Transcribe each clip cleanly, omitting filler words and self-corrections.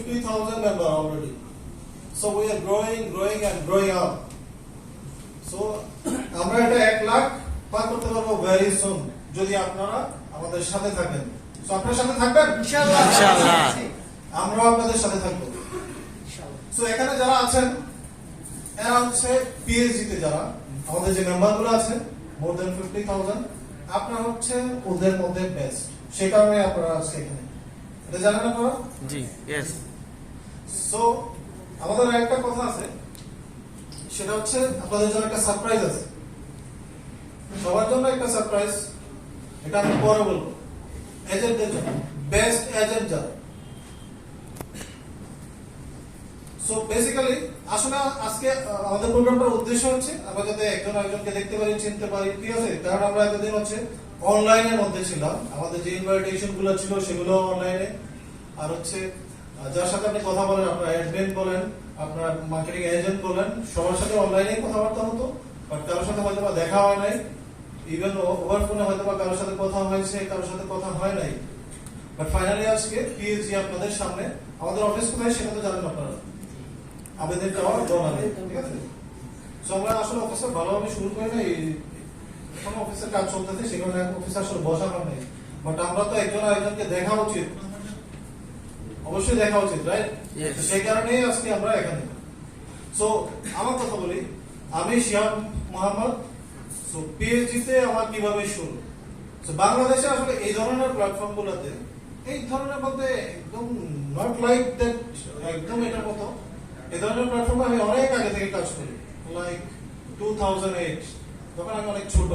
50,000 member already. So we are growing and growing up. So আমরা এটা 1 লাখ পার করতে পারবো very soon যদি আপনারা আমাদের সাথে থাকেন। সো আপনারা সাথে থাকবেন ইনশাআল্লাহ ইনশাআল্লাহ আমরা আপনাদের সাথে থাকবো ইনশাআল্লাহ। সো এখানে যারা আছেন এরা হচ্ছে পিএইচডি তে যারা আমাদের যে মেম্বারগুলো আছে মোর দ্যান 50,000 আপনারা হচ্ছে ওদের মধ্যে বেস্ট সেই কারণে আপনারা আজকে এখানে এটা জানেন আপনারা জি यस সো আমাদের একটা কথা আছে সেটা হচ্ছে আপনাদের জন্য একটা সারপ্রাইজ আছে সবার জন্য একটা সারপ্রাইজ এটা আমি পরে বলবো এজেন্টদের জন্য বেস্ট এজেন্ট যারা সো বেসিক্যালি আসলে আজকে আমাদের প্রোগ্রামটার উদ্দেশ্য হচ্ছে আমরা যাতে একজন আরেকজনকে দেখতে পারি চিনতে পারি ঠিক আছে কারণ আমরা এতদিন হচ্ছে অনলাইনের মধ্যে ছিলাম আমাদের যে ইনভাইটেশন গুলো ছিল সেগুলো অনলাইনে আর হচ্ছে যার সাথে আপনি কথা বলেন আপনার অ্যাডমিন বলেন আপনার মার্কেটিং এজেন্ট বলেন সবার সাথে অনলাইনে কথাবার্তা হতো বাট কারোর সাথে হয়তো বা দেখা হয় নাই ইভেন ওভার ফোনে হয়তো বা কারোর সাথে কথা হয়েছে কারোর সাথে কথা হয় নাই বাট ফাইনালি আজকে পিএইচডি আপনাদের সামনে আমাদের অফিস কোথায় সেটা তো জানেন আপনারা আবেদন টাওয়ার দোনালে ঠিক আছে সো আমরা আসলে অফিসে ভালোভাবে শুরু করে নাই এখন অফিসের কাজ চলতেছে সেখানে অফিস আসলে বসা হয় নাই বাট আমরা তো একজন আরেকজনকে দেখা উচিত অবশ্যই দেখা উচিত রাইট সেই কারণেই আজকে আমরা এখানে সো আমার কথা বলি আমি শিহাব মোহাম্মদ সো পিএইচডি তে আমার কিভাবে শুরু সো বাংলাদেশে আসলে এই ধরনের প্ল্যাটফর্মগুলোতে এই ধরনের মধ্যে একদম নট লাইক দ্যাট একদম এটার মতো এই ধরনের প্ল্যাটফর্মে আমি অনেক আগে থেকে কাজ করি লাইক 2008 তখন আমি অনেক ছোট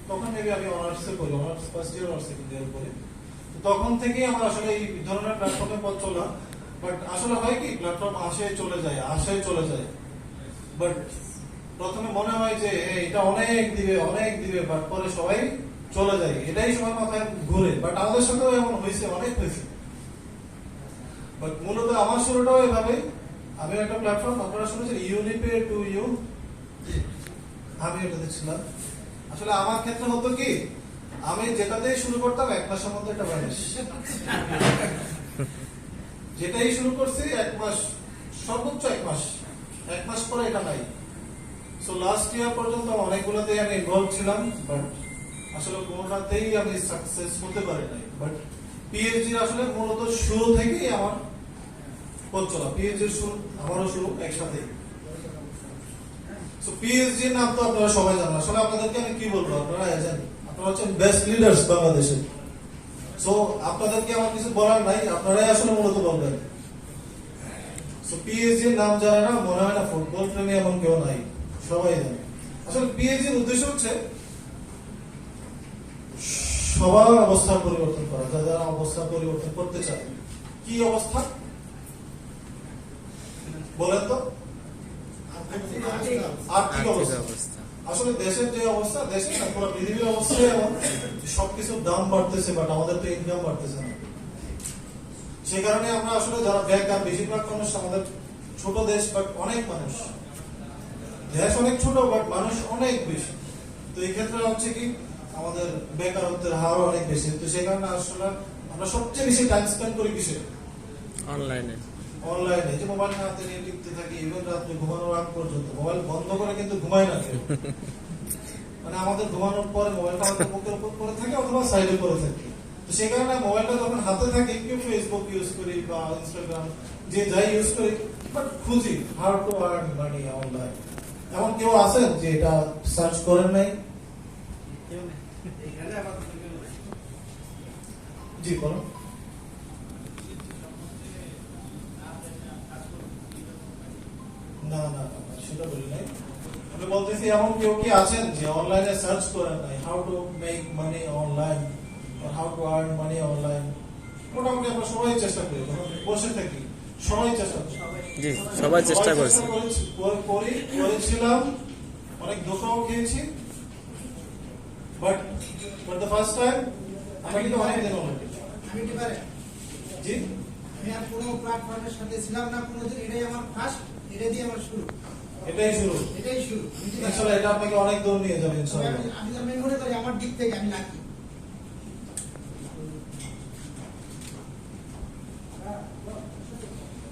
তখন মেবি আমি অনার্সে করি honours first year or second year করি তখন থেকেই আমার আসলে এই ধরনের প্ল্যাটফর্মে পথ চলা বাট আসলে হয় কি প্ল্যাটফর্ম আসে চলে যায় বাট প্রথমে মনে হয় যে এটা অনেক দিবে বাট পরে সবাই চলে যায় এটাই সবার মাথায় ঘুরে বাট আমাদের সাথেও এমন হয়েছে অনেক হয়েছে বাট মূলত আমার শুরুটাও এভাবে আমি একটা প্ল্যাটফর্ম আপনারা শুনেছেন ইউনিপে টু ইউ আমি এটাতে ছিলাম আসলে আমার ক্ষেত্রে হতো কি আমি যেটাতেই শুরু করতাম এক মাসের মধ্যে এটা ভ্যানিশ যেটাই শুরু করছি এক মাস সর্বোচ্চ এক মাস পরে এটা নাই সো লাস্ট ইয়ার পর্যন্ত অনেকগুলোতে আমি ইনভলভ ছিলাম বাট আসলে কোনোটাতেই আমি সাকসেস হতে পারি নাই বাট পিএইচডি আসলে মূলত শুরু থেকেই আমার পথ চলা পিএইচডি শুরু আমারও শুরু একসাথে সো পিএইচডি নাম তো আপনারা সবাই জানেন আসলে আপনাদেরকে আমি কি বলবো আপনারা এজেন্ট আপনারা হচ্ছেন বেস্ট লিডার্স বাংলাদেশে সো আপনাদেরকে আমার কিছু বলার নাই আপনারাই আসলে মূলত বলবেন সো পিএইচডি নাম জানে না মনে হয় না ফুটবল প্রেমী এমন কেউ নাই সবাই জানে আসলে পিএইচডির উদ্দেশ্য হচ্ছে সবার অবস্থার পরিবর্তন করা যারা অবস্থা পরিবর্তন করতে চায় কি অবস্থা বলেন তো আর্থিক অবস্থা আসলে দেশের যে অবস্থা দেশের না পুরো পৃথিবীর অবস্থা এমন সবকিছুর দাম বাড়তেছে বাট আমাদের তো ইনকাম বাড়তেছে না সেই কারণে আমরা আসলে যারা বেকার বেশিরভাগ মানুষ আমাদের ছোট দেশ বাট অনেক মানুষ দেশ অনেক ছোট বাট মানুষ অনেক বেশি তো এই ক্ষেত্রে হচ্ছে কি আমাদের বেকারত্বের হার অনেক বেশি তো সেই কারণে আসলে আমরা সবচেয়ে বেশি টাইম স্পেন্ড করি কিসে অনলাইনে যে মোবাইল হাতে নিয়ে টিপতে থাকি ইভেন রাত্রে ঘুমানোর আগ পর্যন্ত মোবাইল বন্ধ করে কিন্তু ঘুমাই না মানে আমাদের ঘুমানোর পরে মোবাইলটা আমাদের বুকের উপর পড়ে থাকে অথবা সাইডে পড়ে থাকে তো সেই কারণে মোবাইলটা যখন হাতে থাকে কেউ ফেসবুক ইউজ করি বা ইনস্টাগ্রাম যে যাই ইউজ করি বাট খুঁজি how to earn money online এমন কেউ আছেন যে এটা সার্চ করেন নাই জি করুন না সেটা বলি নাই আমি বলতেছি এমন কেউ কি আছেন যে অনলাইনে সার্চ করেন নাই how to make money online or how to earn money online মোটামুটি আমরা সবাই চেষ্টা করি বসে থাকি সবাই চেষ্টা করি জি সবাই চেষ্টা করেছি করেছিলাম অনেক ধোঁকাও খেয়েছি but for the first time আমি কিন্তু অনেক দিন অলরেডি আমি কি পারে জি আমি আর কোনো প্ল্যাটফর্মের সাথে ছিলাম না কোনোদিন এটাই আমার ফার্স্ট এটা দিয়ে আমার শুরু এটাই শুরু ইনশাআল্লাহ এটা আপনাকে অনেক দূর নিয়ে যাবে ইনশাআল্লাহ আমি তো মনে করি আমার দিক থেকে আমি লাকি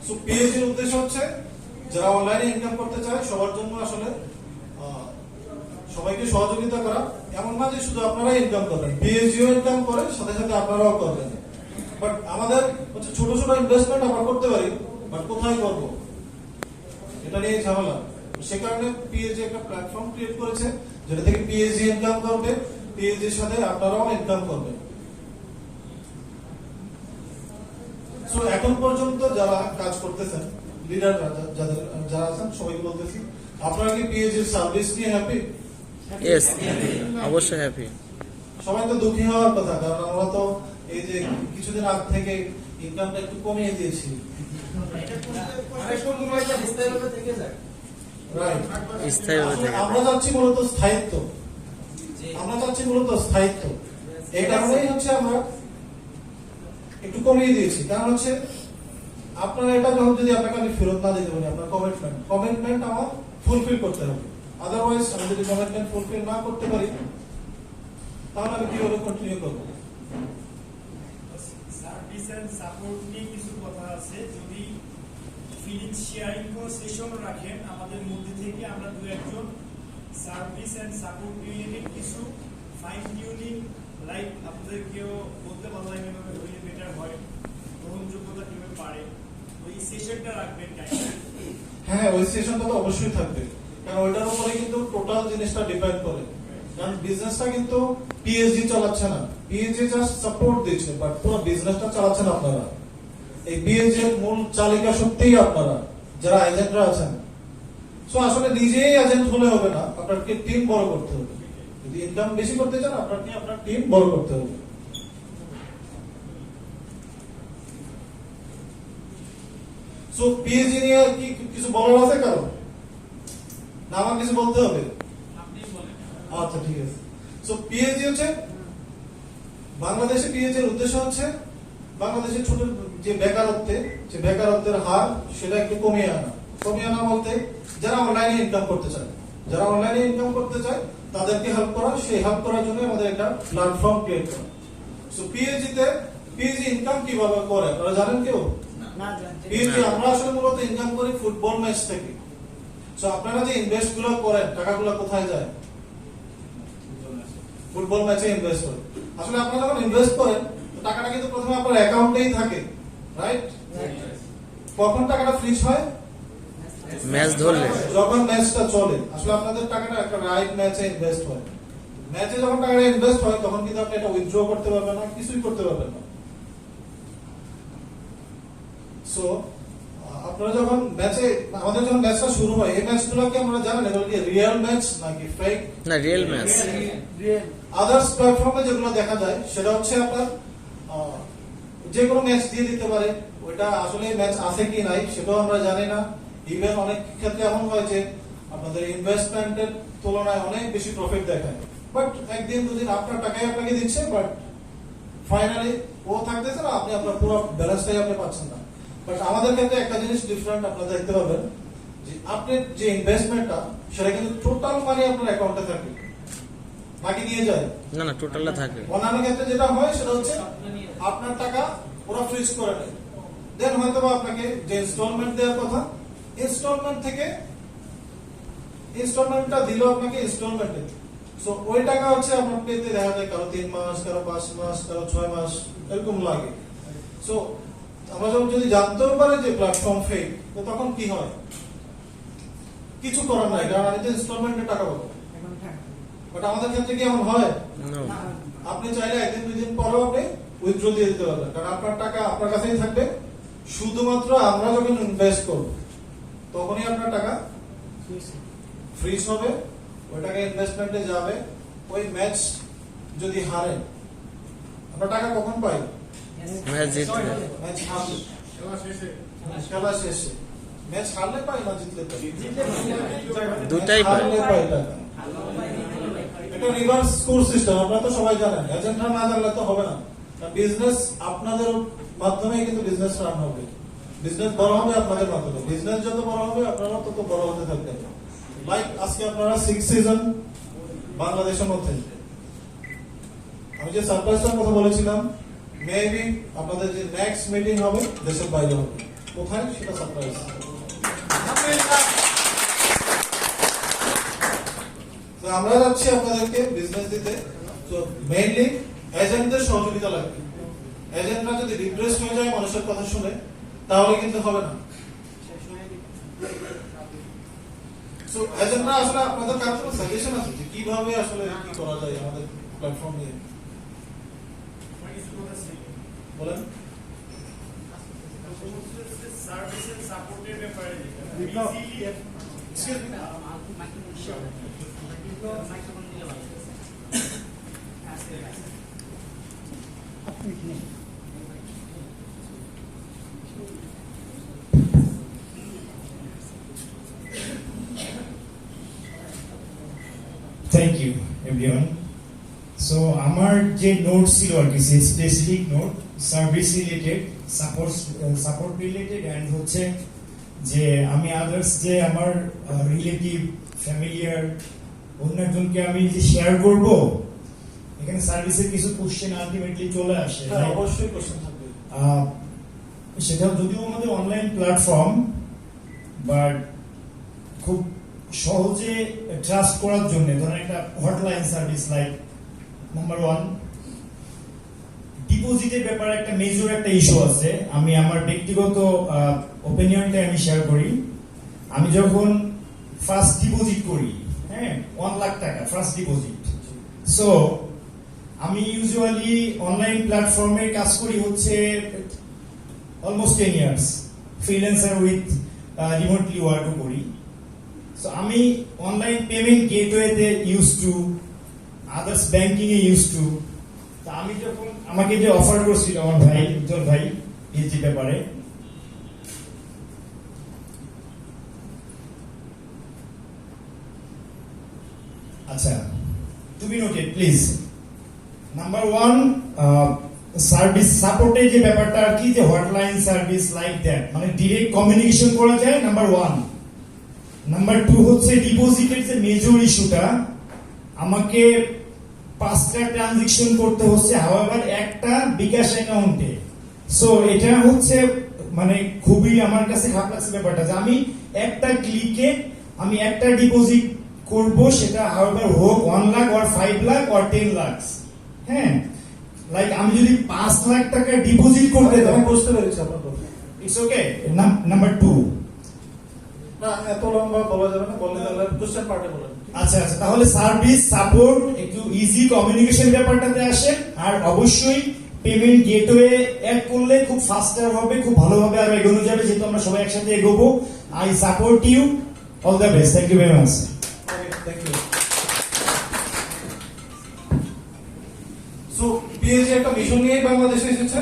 সো পিএইচডি এর উদ্দেশ্য হচ্ছে যারা অনলাইনে ইনকাম করতে চায় সবার জন্য আসলে সবাইকে সহযোগিতা করা। এমন না যে শুধু আপনারাই ইনকাম করবেন, পিএইচডিও ইনকাম করে সাথে সাথে আপনারাও করবেন। বাট আমাদের হচ্ছে ছোট ছোট ইনভেস্টমেন্ট আমরা করতে পারি, বাট কোথায় করব এটা নিয়ে ঝামেলা। সে কারণে পিএইচডি একটা প্ল্যাটফর্ম ক্রিয়েট করেছে যেটা থেকে পিএইচডি ইনকাম করবে, পিএইচডির সাথে আপনারাও ইনকাম করবেন। সো এখন পর্যন্ত যারা কাজ করতেছেন, লিডার যারা আছেন সবাইকে বলতেছি, আপনারা কি পিএইচডির সার্ভিস নিয়ে হ্যাপি? ইয়েস, অবশ্যই হ্যাপি। সবাই তো দুঃখী হওয়ার কথা, কারণ আমরা তো এই যে কিছুদিন আগ থেকে ইনকামটা একটু কমিয়ে দিয়েছি। রাইট, স্থায়ীভাবে থেকে আমরা চাচ্ছি মূলত স্থায়িত্ব, এই কারণেই হচ্ছে আমরা একটু কমিয়ে দিয়েছি। কারণ হচ্ছে আপনারা এটা যখন যদি আপনাকে আমি ফেরত না দিতে পারি, আপনার কমিটমেন্ট আমার ফুলফিল করতে হবে। আদারওয়াইজ আমি যদি কমিটমেন্ট ফুলফিল না করতে পারি তাহলে আমি কিভাবে কন্টিনিউ করবো? সার্ভিস এন্ড সাপোর্ট নিয়ে কিছু কথা আছে। যদি ফিলিং শেয়ারিং কোন সেশন রাখেন আমাদের মধ্যে থেকে, আমরা দু একজন সার্ভিস এন্ড সাপোর্ট রিলেটেড কিছু ফাইন টিউনিং, লাইক আপনাদের কেউ বলতে পারলাম এভাবে হলে বেটার হয়, গ্রহণযোগ্যতা কিভাবে পারে, ওই সেশনটা রাখবেন কেন? হ্যাঁ, ওই সেশনটা তো অবশ্যই থাকবে, কারণ ওইটার উপরে কিন্তু টোটাল জিনিসটা ডিপেন্ড করে। কারণ বিজনেসটা কিন্তু পিএইচডি চালাচ্ছে না, পিএইচডি জাস্ট সাপোর্ট দিচ্ছে, বাট পুরো বিজনেসটা চালাচ্ছেন আপনারা। এই পিএইচডি এর মূল চালিকা শক্তিই আপনারা যারা এজেন্টরা আছেন। সো আসলে নিজেই এজেন্ট হলে হবে না, আপনাকে টিম বড় করতে হবে। যদি ইনকাম বেশি করতে চান আপনাকে আপনার টিম বড় করতে হবে। সো পিএইচডি নিয়ে কি কিছু বলার আছে কারো? না আমার কিছু বলতে হবে? আচ্ছা ঠিক আছে। সো পিএইচডি হচ্ছে বাংলাদেশে, পিএইচডি এর উদ্দেশ্য হচ্ছে বাংলাদেশের ছোট যে বেকারত্বের হার সেটা একটু কমিয়ে আনা বলতে যারা অনলাইনে ইনকাম করতে চায় তাদেরকে হেল্প করা। সেই হেল্প করার জন্য আমাদের একটা প্ল্যাটফর্ম ক্রিয়েট করা। সো পিএইচডি ইনকাম কিভাবে করে আপনারা জানেন কেউ? পিএইচডি আমরা আসলে মূলত ইনকাম করি ফুটবল ম্যাচ থেকে। সো আপনারা যে ইনভেস্ট গুলো করেন, টাকাগুলো কোথায় যায়? ফুটবল ম্যাচে ইনভেস্ট করেন। আসলে আপনারা যখন ইনভেস্ট করেন টাকাটা কিন্তু প্রথমে আপনার অ্যাকাউন্টেই থাকে, রাইট? কখন টাকাটা ফ্রিজ হয়? ম্যাচ ধরলে, যখন ম্যাচটা চলে। আসলে আপনাদের টাকাটা একটা রাইট ম্যাচে ইনভেস্ট হয়। ম্যাচে যখন টাকাটা ইনভেস্ট হয় তখন কিন্তু আপনি এটা উইথড্র করতে পারবেন না, কিছুই করতে পারবেন না। সো আপনারা যখন আমাদের যখন ম্যাচটা শুরু হয়, এই ম্যাচগুলোকে আমরা জানেন এগুলো কি রিয়েল ম্যাচ নাকি ফেক? না, রিয়েল ম্যাচ। আদার্স প্ল্যাটফর্মে যেগুলো দেখা যায় সেটা হচ্ছে আপনার যে কোনো ম্যাচ দিয়ে দিতে পারে, ওইটা আসলে ম্যাচ আছে কি নাই সেটাও আমরা জানি না। ইভেন অনেক ক্ষেত্রে এমন হয় যে আপনাদের ইনভেস্টমেন্টের তুলনায় অনেক বেশি প্রফিট দেখায়, বাট একদিন দুদিন আপনার টাকাই আপনাকে দিচ্ছে, বাট ফাইনালি ও থাকতেছে না, আপনি আপনার পুরো ব্যালেন্সটাই আপনি পাচ্ছেন না। বাট আমাদের ক্ষেত্রে একটা জিনিস ডিফারেন্ট আপনারা দেখতে পাবেন যে আপনার যে ইনভেস্টমেন্টটা সেটা কিন্তু টোটাল মানি আপনার অ্যাকাউন্টে থাকে, বাকি নিয়ে যায় না, টোটালটা থাকে। অন্যান্য ক্ষেত্রে যেটা হয় সেটা হচ্ছে আপনার টাকা ওরা ফ্রিজ করে নেয়, দেন হয়তো আপনাকে যে ইনস্টলমেন্ট দেওয়ার কথা ইনস্টলমেন্টটা দিল আপনাকে ইনস্টলমেন্টে। সো ওই টাকা হচ্ছে আপনার পেতে দেখা যায় কারো 3 মাস, কারো 5 মাস, কারো 6 মাস এরকম লাগে। সো আমরা যখন যদি জানতেও পারি যে প্ল্যাটফর্ম ফেক, তো তখন কি হয়? কিছু করার নাই, কারণ আমি তো ইনস্টলমেন্টের টাকা পাবো। বাট আমাদের ক্ষেত্রে কি এমন হয়? আপনি চাইলে একদিন দুদিন পরেও আপনি উইথড্র দিয়ে দিতে পারবেন, কারণ আপনার টাকা আপনার কাছেই থাকবে। শুধুমাত্র আমরা যখন ইনভেস্ট করব তখনই আপনার টাকা ফ্রিজ হবে, ওই টাকা ইনভেস্টমেন্টে যাবে। ওই ম্যাচ যদি হারেন আপনার টাকা কখন পাই? ম্যাচ জিতলে, ম্যাচ হারলে, খেলা শেষে। ম্যাচ হারলে পাই না জিতলে পাই? দুটাই পাই। হারলে পাই টাকা। এটা রিভার্স কোর্স সিস্টেম, আপনারা তো সবাই জানেন। এজেন্টরা না জানলে তো হবে না। বিজনেস আপনাদের মাধ্যমেই কিন্তু বিজনেস রান হবে, বিজনেস বড় হবে আপনাদের মাধ্যমে। বিজনেস যত বড় হবে আপনারা তত বড় হতে থাকবেন। লাইক আজকে আপনারা 6 সিজন বাংলাদেশের মধ্যে, আমি যে সারপ্রাইজটার কথা বলেছিলাম, মেবি আপনাদের যে নেক্সট মিটিং হবে দেশের বাইরে হবে। কোথায় সেটা সারপ্রাইজ। তো আমরা যাচ্ছি আপনাদেরকে বিজনেস দিতে। তো মেইনলি এজেন্টদের সহযোগিতা লাগবে। এজেন্টরা যদি ডিপ্রেস হয়ে যায় মানুষের কথা শুনে, তাহলে কিন্তু হবে না। সো এজেন্টরা আসলে আপনাদের কাছে কোনো সাজেশন আছে যে কিভাবে আসলে কি করা যায় আমাদের প্ল্যাটফর্ম নিয়ে? বলেন। সার্ভিস এন্ড সাপোর্টের ব্যাপারে Excuse me? Thank you everyone. So আমার যে নোট ছিল আর কি, specific note service related, support related, and হচ্ছে যে আমি আদার্স যে আমার রিলেটিভ ফ্যামিলিয়ার অন্য একজনকে আমি যে শেয়ার করব, এখানে সার্ভিসের কিছু কোশ্চেন আলটিমেটলি চলে আসে। হ্যাঁ, অবশ্যই কোশ্চেন থাকবে। সেটা যদিও আমাদের অনলাইন প্ল্যাটফর্ম, বাট খুব সহজে ট্রাস্ট করার জন্য ধরেন একটা হটলাইন সার্ভিস লাইক নাম্বার 1 ডিপোজিটের ব্যাপারে একটা মেজর একটা ইস্যু আছে। আমি আমার ব্যক্তিগত ওপিনিয়নটা আমি শেয়ার করি। আমি যখন ফার্স্ট ডিপোজিট করি, হ্যাঁ 1 লাখ টাকা ফার্স্ট ডিপোজিট, সো আমি ইউজুয়ালি অনলাইন প্ল্যাটফর্মে কাজ করি হচ্ছে almost 10 years, freelancer with remotely ওয়ার্কও করি। সো আমি অনলাইন পেমেন্ট গেটওয়েতে ইউজ টু, আদার্স ব্যাংকিং এ ইউজ টু। তা আমি যখন আমাকে যে অফার করছিল আমার ভাই উজ্জ্বল ভাই এই ব্যাপারে, আচ্ছা to be noted please. Number 1 service সাপোর্টে যে ব্যাপারটা আর কি, যে হটলাইন সার্ভিস লাইক দ্যাট, মানে ডিরেক্ট কমিউনিকেশন করা যায়, নাম্বার 1। নাম্বার 2 হচ্ছে ডিপোজিটের যে মেজর ইস্যুটা, আমাকে 5টা ট্রানজাকশন করতে হচ্ছে, হাওয়ার একটা বিকাশ অ্যাকাউন্টে। সো এটা হচ্ছে মানে খুবই আমার কাছে খারাপ লাগছে ব্যাপারটা, যে আমি একটা ক্লিকে আমি একটা ডিপোজিট করব, সেটা হাওয়ার হোক 1 লাখ or 5 লাখ or 10 লাখ। হ্যাঁ, লাইক আমি যদি 5 লাখ টাকা ডিপোজিট করতে আমি চাই, বুঝতে পেরেছি আপনার কথা। It's okay. নাম্বার 2, না এত লম্বা বলা যাবে না, বললে তাহলে কোশ্চেন পার্টে বলেন। আচ্ছা আচ্ছা, তাহলে সার্ভিস সাপোর্ট একটু ইজি কমিউনিকেশন ব্যাপারটাতে আসে, আর অবশ্যই পেমেন্ট গেটওয়ে অ্যাড করলে খুব ফাস্টার হবে, খুব ভালোভাবে আর এগোনো যাবে, যেহেতু আমরা সবাই একসাথে এগোবো। I support you, all the best, thank you very much. Okay, thank you. So PhD একটা মিশন নিয়ে বাংলাদেশে এসেছে।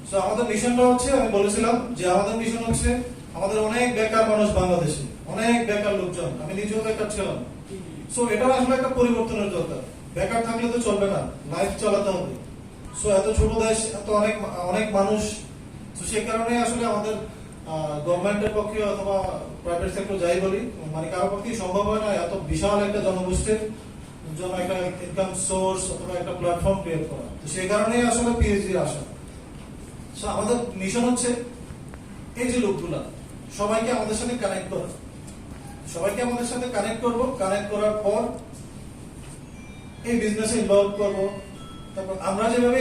সো আমাদের মিশনটা হচ্ছে, আমি বলেছিলাম যে আমাদের মিশন হচ্ছে, আমাদের অনেক বেকার মানুষ বাংলাদেশে, অনেক বেকার লোকজন, আমি নিজেও বেকার ছিলাম। সো এটা আসলে একটা পরিবর্তনের দরকার। বেকার থাকলে তো চলবে না, লাইফ চালাতে হবে। সো এত ছোট দেশ, এত অনেক অনেক মানুষ, তো সেই কারণে আসলে আমাদের গভর্নমেন্টের পক্ষে অথবা প্রাইভেট সেক্টর যাই বলি, মানে কারো পক্ষেই সম্ভব হয় না এত বিশাল একটা জনগোষ্ঠীর জন্য একটা ইনকাম সোর্স অথবা একটা প্ল্যাটফর্ম ক্রিয়েট করা। তো সেই কারণেই আসলে পিএইচডির আসা। সো আমাদের মিশন হচ্ছে এই যে লোকগুলা সবাইকে আমাদের সাথে কানেক্ট করা, সবাইকে আমাদের সাথে কানেক্ট করব, কানেক্ট করার পর এই বিজনেসে ইনভলভ করব। তারপর আমরা যেভাবে